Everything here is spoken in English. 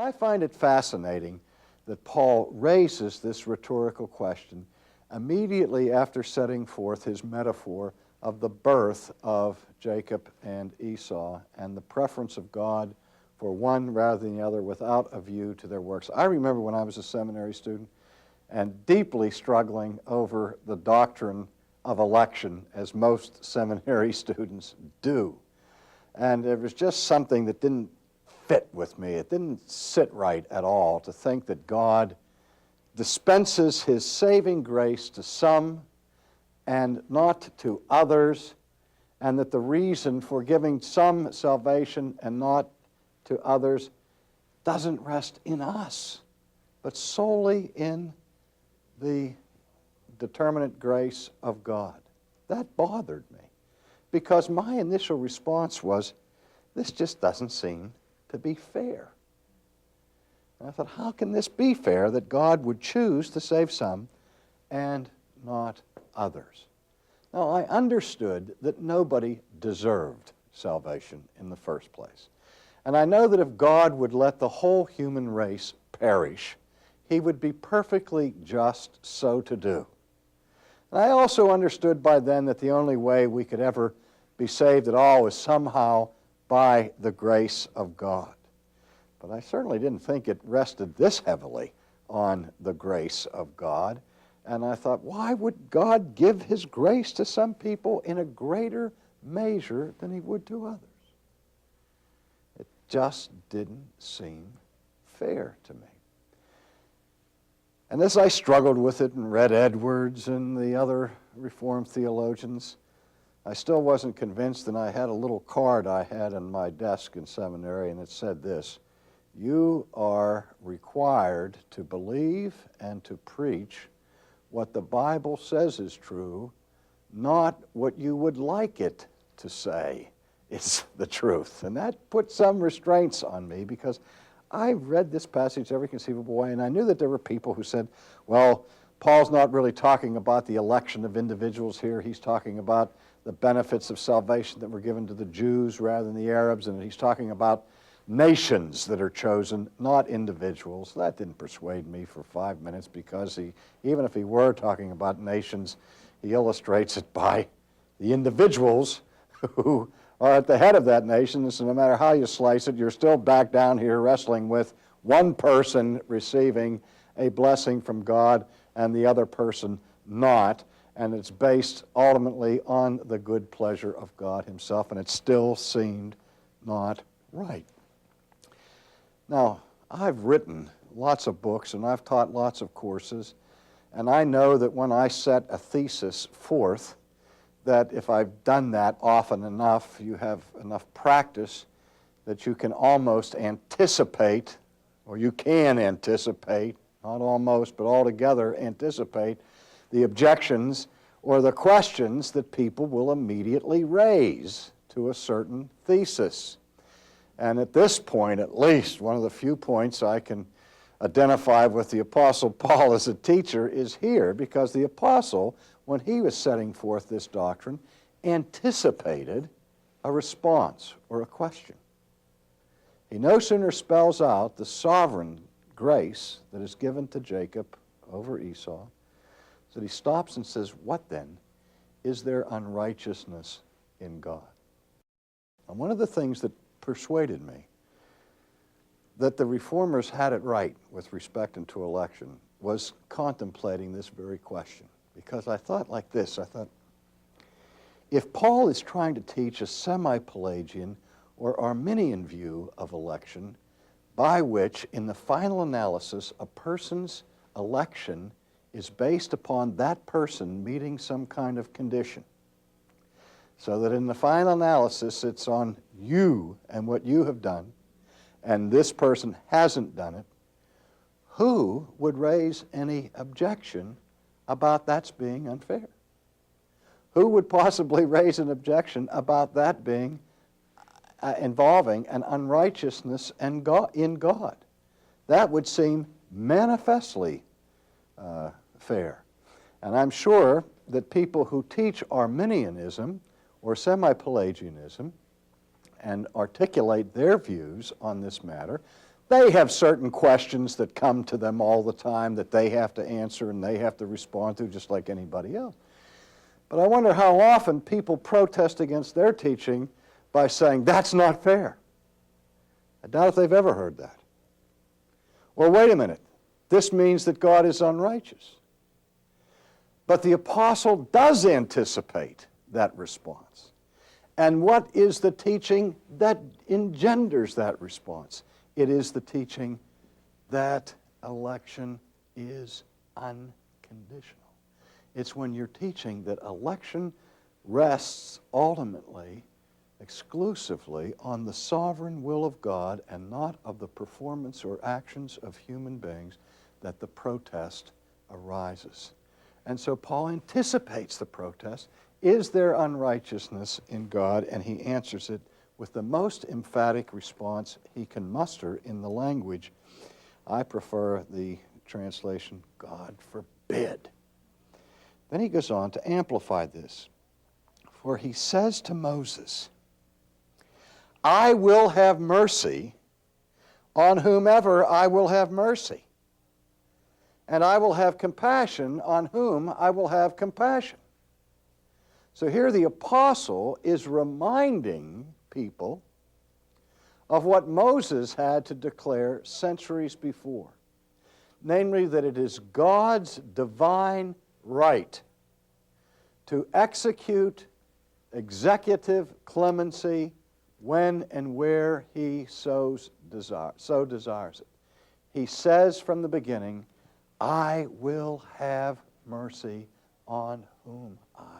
I find it fascinating that Paul raises this rhetorical question immediately after setting forth his metaphor of the birth of Jacob and Esau and the preference of God for one rather than the other without a view to their works. I remember when I was a seminary student and deeply struggling over the doctrine of election, as most seminary students do. And it was just something that didn't fit with me. It didn't sit right at all to think that God dispenses his saving grace to some and not to others, and that the reason for giving some salvation and not to others doesn't rest in us, but solely in the determinate grace of God. That bothered me, because my initial response was, this just doesn't seem to be fair. And I thought, how can this be fair that God would choose to save some and not others? Now, I understood that nobody deserved salvation in the first place. And I know that if God would let the whole human race perish, he would be perfectly just so to do. And I also understood by then that the only way we could ever be saved at all was somehow by the grace of God. But I certainly didn't think it rested this heavily on the grace of God. And I thought, why would God give his grace to some people in a greater measure than he would to others? It just didn't seem fair to me. And as I struggled with it and read Edwards and the other Reformed theologians, I still wasn't convinced, and I had a little card I had on my desk in seminary, and it said this: you are required to believe and to preach what the Bible says is true, not what you would like it to say is the truth. And that put some restraints on me, because I read this passage every conceivable way, and I knew that there were people who said, well, Paul's not really talking about the election of individuals here. He's talking about the benefits of salvation that were given to the Jews rather than the Arabs, and he's talking about nations that are chosen, not individuals. That didn't persuade me for 5 minutes, because even if he were talking about nations, he illustrates it by the individuals who are at the head of that nation. So no matter how you slice it, you're still back down here wrestling with one person receiving a blessing from God and the other person not. And it's based ultimately on the good pleasure of God himself, and it still seemed not right. Now, I've written lots of books and I've taught lots of courses, and I know that when I set a thesis forth, that if I've done that often enough, you have enough practice that you can almost anticipate, or you can anticipate, not almost, but altogether anticipate the objections or the questions that people will immediately raise to a certain thesis. And at this point, at least, one of the few points I can identify with the Apostle Paul as a teacher is here, because the Apostle, when he was setting forth this doctrine, anticipated a response or a question. He no sooner spells out the sovereign grace that is given to Jacob over Esau, that he stops and says, what then? Is there unrighteousness in God? And one of the things that persuaded me that the Reformers had it right with respect to election was contemplating this very question. Because I thought like this, I thought, if Paul is trying to teach a semi-Pelagian or Arminian view of election, by which, in the final analysis, a person's election is based upon that person meeting some kind of condition, so that in the final analysis it's on you and what you have done, and this person hasn't done it, who would raise any objection about that's being unfair? Who would possibly raise an objection about that being involving an unrighteousness in God? That would seem manifestly fair. And I'm sure that people who teach Arminianism or semi-Pelagianism and articulate their views on this matter They have certain questions that come to them all the time that they have to answer and they have to respond to just like anybody else. But I wonder how often people protest against their teaching by saying, that's not fair. I doubt if they've ever heard that. Or wait a minute, this means that God is unrighteous. But the apostle does anticipate that response. And what is the teaching that engenders that response? It is the teaching that election is unconditional. It's when you're teaching that election rests ultimately, exclusively on the sovereign will of God and not of the performance or actions of human beings that the protest arises. And so Paul anticipates the protest. Is there unrighteousness in God? And he answers it with the most emphatic response he can muster in the language. I prefer the translation, God forbid. Then he goes on to amplify this. For he says to Moses, I will have mercy on whomever I will have mercy, and I will have compassion on whom I will have compassion. So here the apostle is reminding people of what Moses had to declare centuries before, namely that it is God's divine right to execute executive clemency when and where he so desires it. He says from the beginning, I will have mercy on whom I